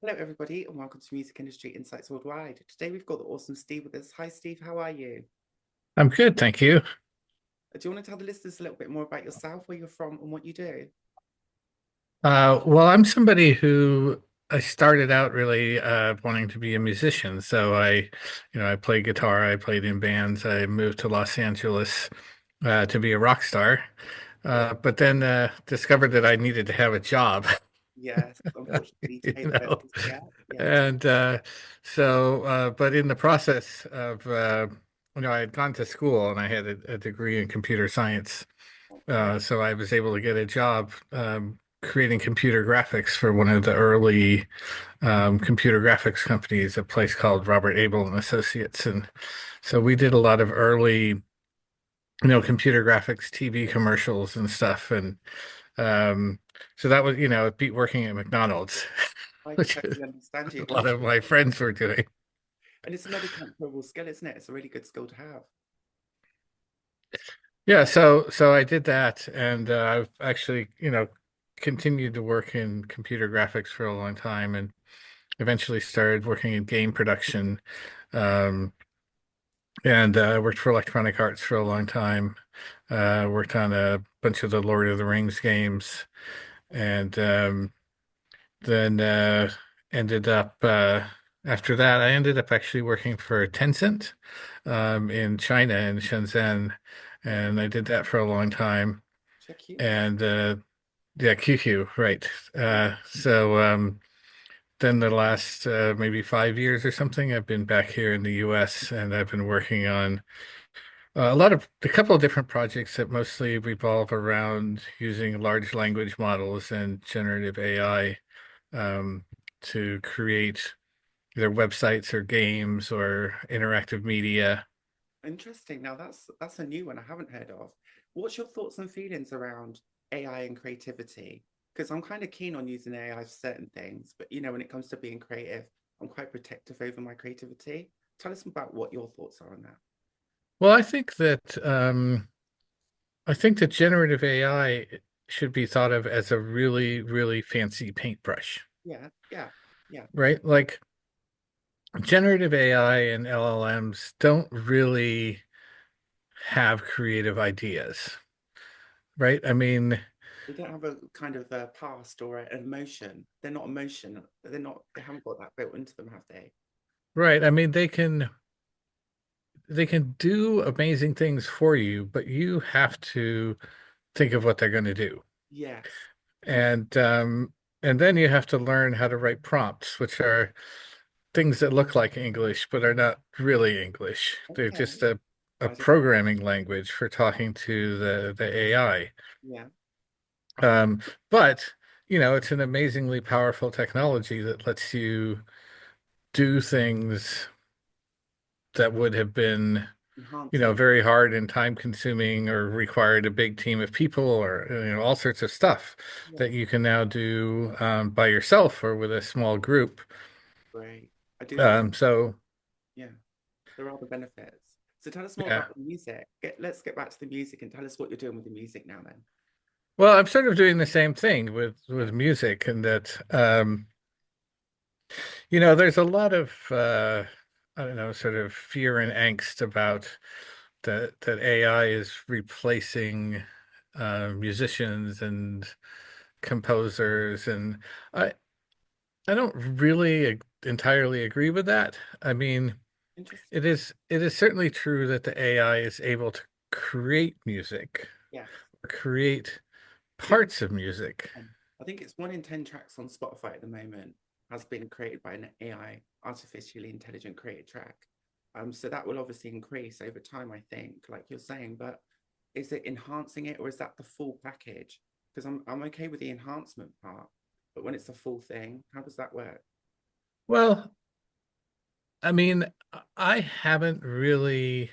Hello, everybody, and welcome to Music Industry Insights Worldwide. Today we've got the awesome Steve with us. Hi, Steve, how are you? I'm good, thank you. Do you want to tell the listeners a little bit more about yourself, where you're from, and what you do? Well, I'm somebody who I started out really wanting to be a musician. I played guitar. I played in bands. I moved to Los Angeles to be a rock star, Yeah. but then discovered that I needed to have a job. Yes, unfortunately, to You pay the know, bills. Yeah, yeah, and but in the process of I had gone to school and I had a degree in computer science. okay. So I was able to get a job creating computer graphics for one of the early computer graphics companies, a place called Robert Abel and Associates. And so we did a lot of early, computer graphics TV commercials and stuff. And um, so that was, it beat working at McDonald's, I which totally understand you. a lot of my friends were doing. And it's another transferable skill, isn't it? It's a really good skill to have. Yeah, so I did that, and I've actually, continued to work in computer graphics for a long time, and eventually started working in game production, um, and worked for Electronic Arts for a long time. Worked on a bunch of the Lord of the Rings games, and then ended up after that, I ended up actually working for Tencent in China in Shenzhen, Yeah, and I did that for a long time. check you. And yeah, QQ, right. Yeah. Then the last maybe 5 years or something, I've been back here in the US and I've been working on a couple of different projects that mostly revolve around using large language models and generative AI um, to create either websites or games or interactive media. Interesting. Now that's a new one I haven't heard of. What's your thoughts and feelings around AI and creativity? Because I'm kind of keen on using AI for certain things, but when it comes to being creative, I'm quite protective over my creativity. Tell us about what your thoughts are on that. Well, I think that generative AI should be thought of as a really, really fancy paintbrush, Yeah, yeah, yeah. right? Like generative AI and LLMs don't really have creative ideas, right? I mean, They don't have a kind of a past or an emotion. They're not emotion. They're not. They haven't got that built into them, have they? right. I mean, they can do amazing things for you, but you have to think of what they're going to do. Yes. And And then you have to learn how to write prompts, which are things that look like English but are not really English. They're okay, just a I didn't. programming language for talking to the AI. Yeah. Um, but it's an amazingly powerful technology that lets you do things that would have been, Enhancing. very hard and time consuming or required a big team of people or all sorts of stuff Yeah. that you can now do by yourself or with a small group. Great. I do like. So Yeah. There are the benefits. So tell us more yeah. about the music. Let's get back to the music and tell us what you're doing with the music now then. Well, I'm sort of doing the same thing with Yeah. music, and that there's a lot of I don't know, sort of fear and angst about that AI is replacing musicians and composers, and I I don't really entirely agree with that. I mean, Interesting. it is certainly true that the AI is able to create music, Yes. create I think parts of music. I think it's 1 in 10 tracks on Spotify at the moment has been created by an AI, artificially intelligent created track. So that will obviously increase over time, I think, like you're saying. But is it enhancing it or is that the full package? Because I'm okay with the enhancement part, but when it's a full thing, how does that work? Well, I mean, I haven't really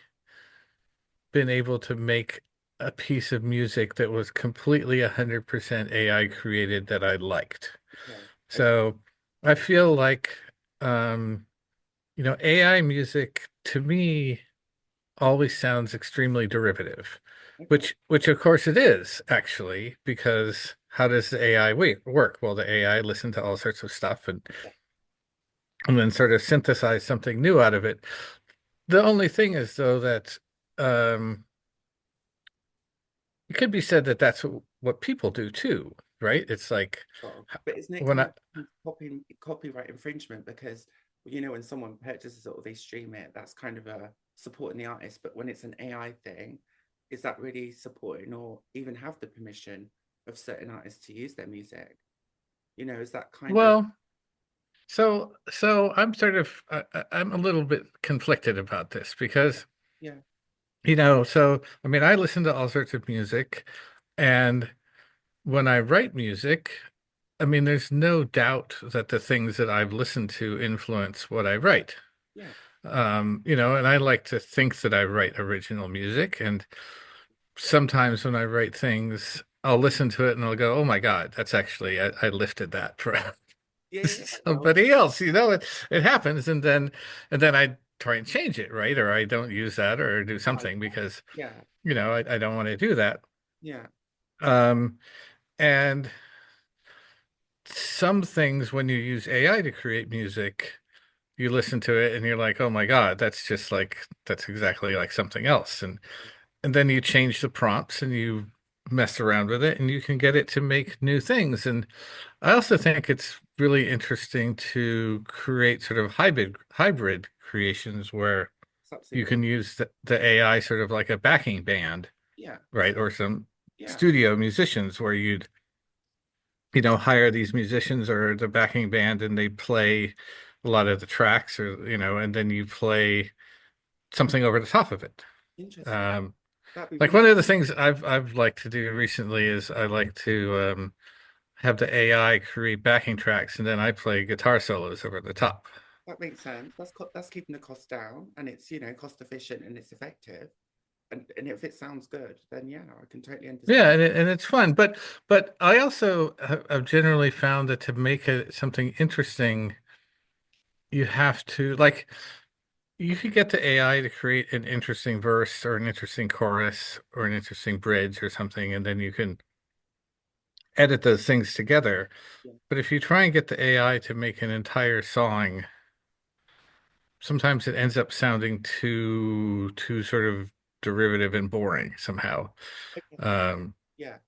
been able to make a piece of music that was completely 100% AI created that I liked. Okay. Okay. So I feel like, um, AI music to me always sounds extremely derivative, Okay. which of course it is actually, because how does the AI work? Well, the AI listen to all sorts of stuff and Yeah. and then sort of synthesize something new out of it. The only thing is, though, that um, it could be said that that's what people do too, right? It's like Oh, but isn't it when kind I, of copyright infringement? Because when someone purchases it or they stream it, that's kind of a supporting the artist. But when it's an AI thing, is that really supporting or even have the permission of certain artists to use their music? Is that kind of well, so I'm sort of I'm a little bit conflicted about this because, yeah, so I mean, I listen to all sorts of music, and when I write music, I mean, there's no doubt that the things that I've listened to influence what I write. yeah, And I like to think that I write original music, and sometimes when I write things, I'll listen to it and I'll go, "Oh my God, that's actually I lifted that from yeah, yeah. Well, somebody else." It happens, and then I try and change it, right? Or I don't use that or do I like something that. because Yeah, I don't want to do that. yeah, Um, and some things when you use AI to create music, you listen to it and you're like, "Oh my God, that's exactly like something else." And then you change the prompts and you mess around with it and you can get it to make new things. And I also think it's really interesting to create sort of hybrid creations where it's you absolutely can use the AI sort of like a backing band, yeah, right? Or some yeah. studio musicians where you'd, hire these musicians or the backing band and they play a lot of the tracks or, and then you play something over the top of it. Interesting. Um, That'd be Like really one of the things I've liked to do recently is I like to have the AI create backing tracks and then I play guitar solos over the top. that makes sense. That's keeping the cost down, and it's cost efficient and it's effective. And if it sounds good, then yeah, I can totally Yeah, understand. and it's fun, but I also have generally found that to make it something interesting, you have to like you could get the AI to create an interesting verse or an interesting chorus or an interesting bridge or something, and then you can edit those things together. Yeah. But if you try and get the AI to make an entire song, sometimes it ends up sounding too sort of derivative and boring somehow. Okay. Um, Yeah.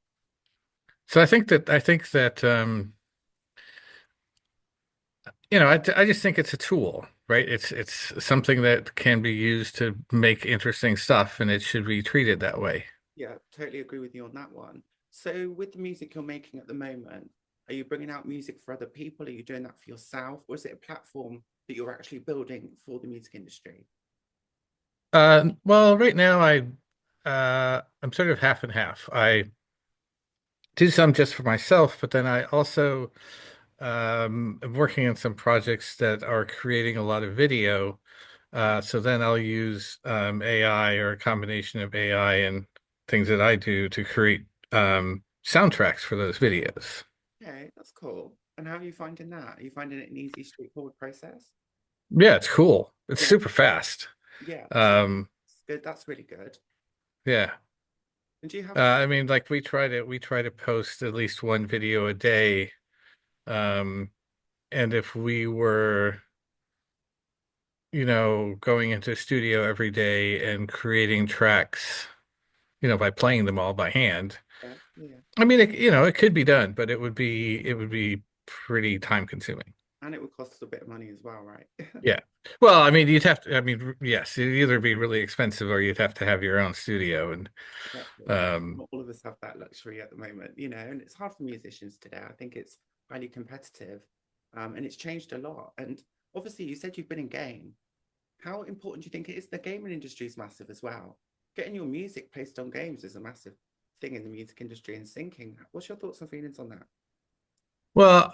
so I think that I just think it's a tool, right? It's something that can be used to make interesting stuff, and it should be treated that way. Yeah. Totally agree with you on that one. So, with the music you're making at the moment, are you bringing out music for other people? Are you doing that for yourself, or is it a platform that you're actually building for the music industry? Well, right now I'm sort of half and half. I do some just for myself, but then I also I'm working on some projects that are creating a lot of video. So then I'll use AI or a combination of AI and things that I do to create soundtracks for those videos. Okay, that's cool. And how are you finding that? Are you finding it an easy, straightforward process? Yeah, it's cool. It's Yeah. super fast. Yeah. So Um, it's good. That's really good. yeah. And do you have I mean, like we try to post at least one video a day. Um, and if we were, going into a studio every day and creating tracks, by playing them all by hand. yeah, yeah. I mean, it could be done, but it would be pretty time consuming. And it would cost a bit of money as well, right? Yeah. Well, I mean, you'd have to, I mean, yes, it'd either be really expensive or you'd have to have your own studio. And Exactly. um, Not all of us have that luxury at the moment, and it's hard for musicians today. I think it's highly competitive, and it's changed a lot. And obviously, you said you've been in game. How important do you think it is? The gaming industry is massive as well. Getting your music placed on games is a massive thing in the music industry and syncing. What's your thoughts and feelings on that? well,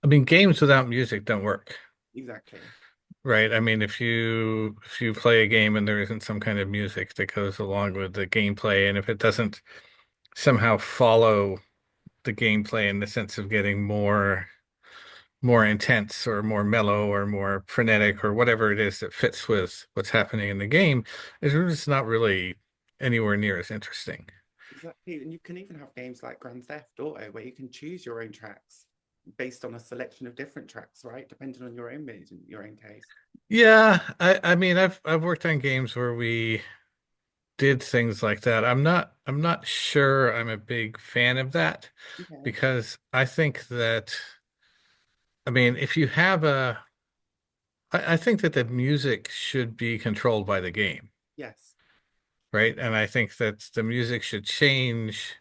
I mean, games without music don't work, Exactly. right? I mean, if you play a game and there isn't some kind of music that goes along with the gameplay, and if it doesn't somehow follow the gameplay in the sense of getting more intense or more mellow or more frenetic or whatever it is that fits with what's happening in the game, is just not really anywhere near as interesting. Exactly. And you can even have games like Grand Theft Auto where you can choose your own tracks. based on a selection of different tracks, right? Depending on your own mood and your own taste. Yeah, I mean I've worked on games where we did things like that. I'm not sure I'm a big fan of that Okay. because I think that I mean if you have I think that the music should be controlled by the game, Yes. right? And I think that the music should change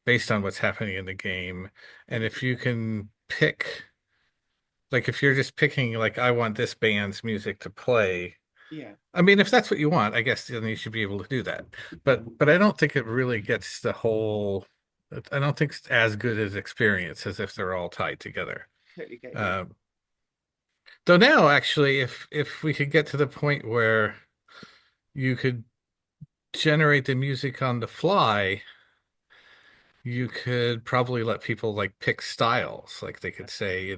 based on what's happening in the game. And if you 100%. can pick, like, if you're just picking, like, I want this band's music to play. Yeah. I mean, if that's what you want, I guess then you should be able to do that. But I don't think it really gets the whole. I don't think it's as good as experience as if they're all tied together. Totally get you. Um, though now, actually, if we could get to the point where you could generate the music on the fly, you could probably let people like pick styles. Like they could say,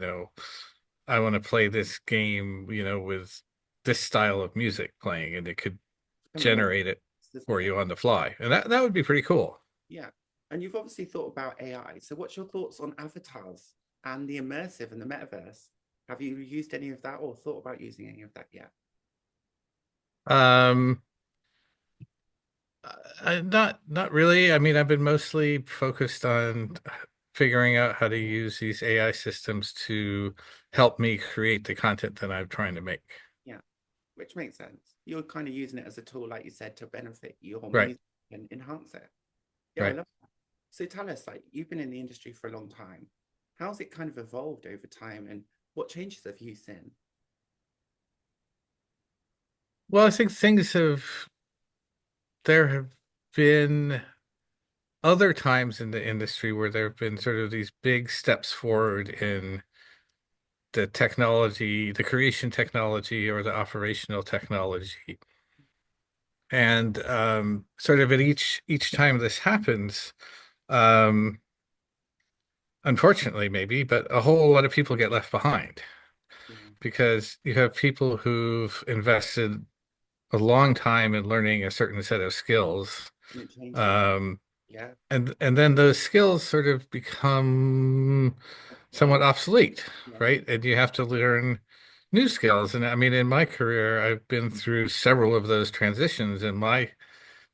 I want to play this game, with this style of music playing, and it could Becoming more, generate it isn't for it? you on the fly. And that would be pretty cool. Yeah. And you've obviously thought about AI. So what's your thoughts on avatars and the immersive and the metaverse? Have you used any of that or thought about using any of that yet? Um, not really. I mean, I've been mostly focused on figuring out how to use these AI systems to help me create the content that I'm trying to make. Yeah, which makes sense. You're kind of using it as a tool, like you said, to benefit your Right, music and enhance it. Yeah, I right. love that. So tell us, like, you've been in the industry for a long time. How's it kind of evolved over time and what changes have you seen? Well, I think there have been other times in the industry where there have been sort of these big steps forward in the technology, the creation technology or the operational technology. And sort of at each time this happens, um, unfortunately maybe, but a whole lot of people get left behind Yeah, because you have people who've invested a long time in learning a certain set of skills. and it changes. Um, Yeah, and then those skills sort of become somewhat obsolete, yeah. right? And you have to learn new skills. And I mean, in my career, I've been through several of those transitions, and my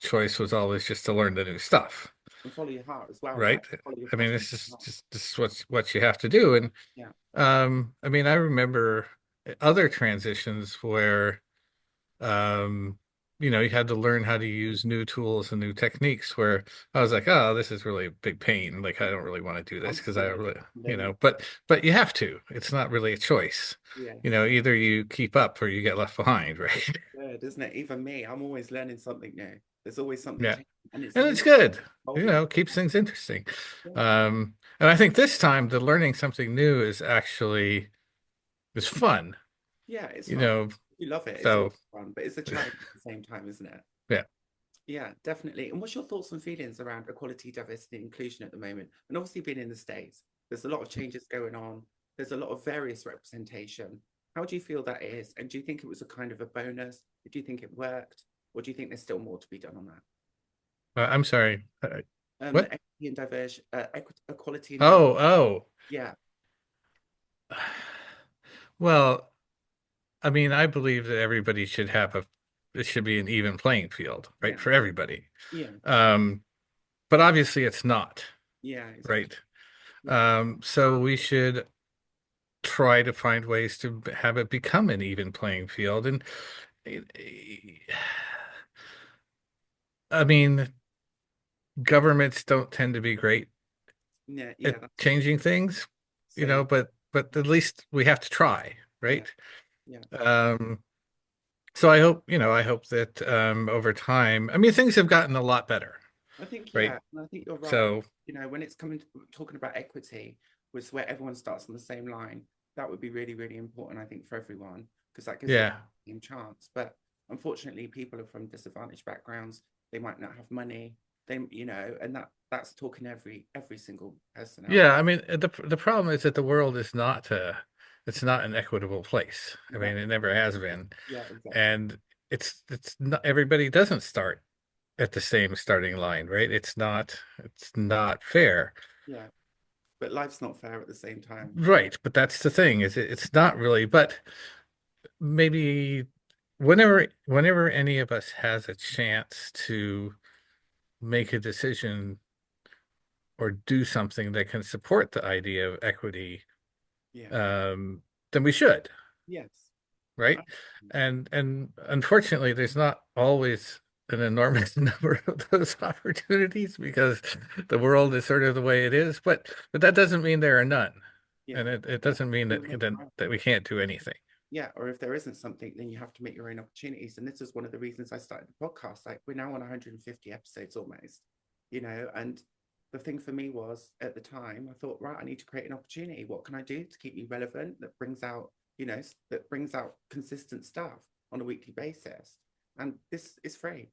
choice was always just to learn the new stuff, And follow your heart as well, right? right? Follow your I mean, passion. this is just this is what you have to do. And Yeah, I mean, I remember other transitions where um, you had to learn how to use new tools and new techniques where I was like, oh, this is really a big pain. Like, I don't really want to do this because I understood. really, Learning. but you have to. It's not really a choice. Yes. Either you keep up or you get left behind, right? Good, isn't it? Even me, I'm always learning something new. There's always something Yeah. changing, and it's And it's amazing. good. Evolving. Keeps things interesting. Yeah. And I think this time the learning something new is fun, Yeah, it's you fun. know, You love it. It's always so fun, but it's a challenge at the same time, isn't it? yeah. Yeah, definitely. And what's your thoughts and feelings around equality, diversity, and inclusion at the moment? And obviously, being in the States, there's a lot of changes going on. There's a lot of various representation. How do you feel that is? And do you think it was a kind of a bonus? Do you think it worked? Or do you think there's still more to be done on that? I'm sorry. The What? equity and diverse, equality and Oh, diversity. oh. Yeah, Well, I mean, I believe that everybody should it should be an even playing field, right? yeah, For everybody. yeah, Um, but obviously it's not, yeah, exactly. right? Yeah, So we should try to find ways to have it become an even playing field. And eh, I mean, governments don't tend to be great yeah, yeah. at That's for sure. changing things, Same. but at least we have to try, Yeah, right? yeah. Um, so I hope that over time, I mean, things have gotten a lot better, I think, right? yeah, and I think you're right. So When it's coming to talking about equity, was where everyone starts on the same line. That would be really, really important, I think, for everyone, because that gives it yeah, the same chance. But unfortunately, people are from disadvantaged backgrounds. They might not have money. And that's talking every single person out yeah. there. I mean, the problem is that the world is not it's not an equitable place. I No, mean, it never has been, yeah, exactly. and it's not everybody doesn't start at the same starting line, right? It's not fair. Yeah, But life's not fair at the same time. Right, but that's the thing, is it's not really, but maybe whenever any of us has a chance to make a decision or do something that can support the idea of equity, Yeah. um, then we should, Yes. right? I- And unfortunately, there's not always an enormous number of those opportunities because the world is sort of the way it is. But that doesn't mean there are none, Yeah. and it Yeah. doesn't mean You make it that we can't do anything. yeah, or if there isn't something, then you have to make your own opportunities. And this is one of the reasons I started the podcast. Like we're now on 150 episodes almost, and the thing for me was at the time, I thought, right, I need to create an opportunity. What can I do to keep me relevant that brings out, that brings out consistent stuff on a weekly basis? And this is free.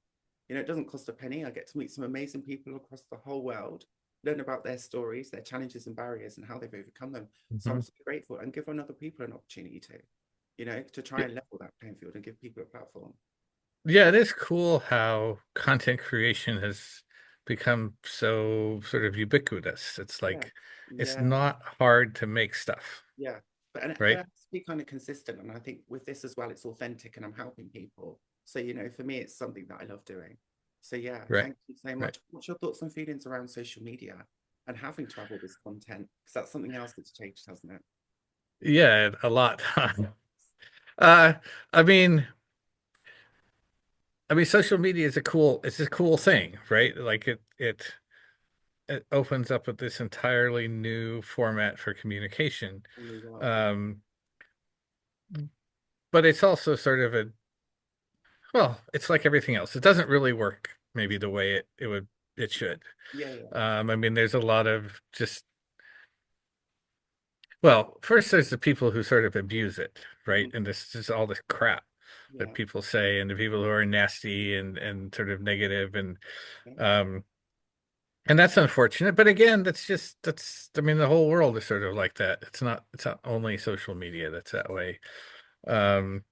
It doesn't cost a penny. I get to meet some amazing people across the whole world, learn about their stories, their challenges and barriers, and how they've overcome them. So I'm Mhm. so grateful and give other people an opportunity to to try and level that playing field and give people a platform. Yeah, it is cool how content creation has become so sort of ubiquitous. It's Yeah, like it's yeah, not hard to make stuff, yeah. But and it right? has to be kind of consistent. And I think with this as well, it's authentic and I'm helping people. So, for me, it's something that I love doing. So, yeah, Right, thank you so right. much. What's your thoughts and feelings around social media and having to have all this content? Because that's something else that's changed, hasn't it? Yeah, a lot. Uh, I mean, social media is it's a cool thing, right? Like it opens up with this entirely new format for communication. Whole new world, yeah. Um, but it's also sort of well, it's like everything else. It doesn't really work maybe the way it should. Yeah, yeah. I mean, there's a lot of just, well, first there's the people who sort of abuse it, right? Mhm. And this is all this crap that Yeah. people say, and the people who are nasty and sort of negative, Yeah. um, and that's unfortunate. But again, I mean, the whole world is sort of like that. It's not only social media that's that way. Um,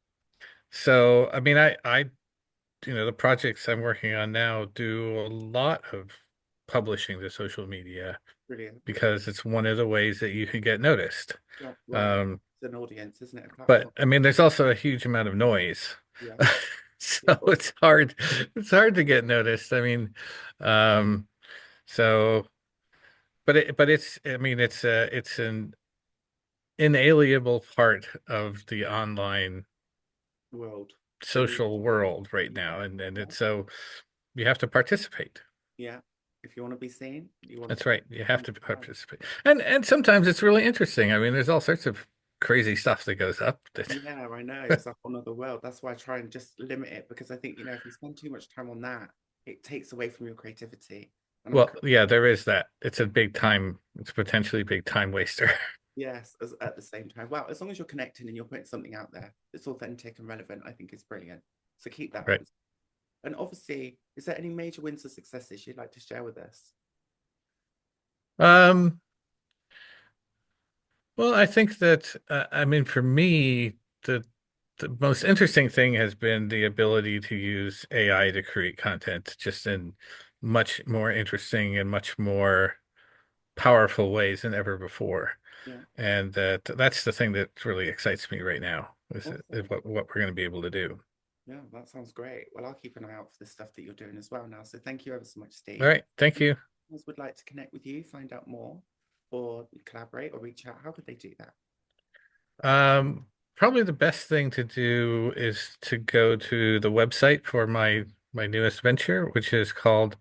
so I mean, the projects I'm working on now do a lot of publishing to social media Brilliant. because it's one of the ways that you can get noticed. Yeah. Well, Um, it's an audience, isn't it? A but platform. I mean, there's also a huge amount of noise. Yeah. So Yeah. it's hard to get noticed. I mean, um, so but it's I mean it's an inalienable part of the online World. It is. social world right Yeah. now, and Yeah. it's so you have to participate. Yeah. If you want to be seen, you want That's to right. You have come to out. participate. And sometimes it's really interesting. I mean, there's all sorts of crazy stuff that goes up that Yeah, I know. It's a whole nother world. That's why I try and just limit it because I think, if you spend too much time on that, it takes away from your creativity. And I'm, well, yeah, there is that. It's a potentially big time waster. yes, at the same time. Well, as long as you're connecting and you're putting something out there that's authentic and relevant, I think it's brilliant. So keep that up. Right. And obviously, is there any major wins or successes you'd like to share with us? Um, well, I think that I mean for me, the most interesting thing has been the ability to use AI to create content just in much more interesting and much more powerful ways than ever before. Yeah, And that's the thing that really excites me right now is awesome. what we're going to be able to do. Yeah, that sounds great. Well, I'll keep an eye out for the stuff that you're doing as well now. So thank you ever so much, All Steve. right. Thank If you. listeners would like to connect with you, find out more, or collaborate or reach out, how could they do that? Probably the best thing to do is to go to the website for my newest venture, which is called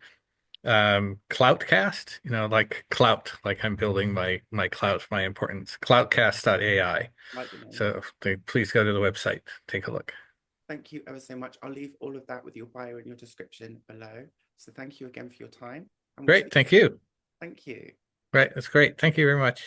Cloutcast, like clout, like I'm building my clout, my importance, cloutcast.ai. Like the name. So please go to the website, take a look. Thank you ever so much. I'll leave all of that with your bio and your description below. So thank you again for your time, and we'll Great, speak. thank you. Thank you. Right, that's great. Thank you very much.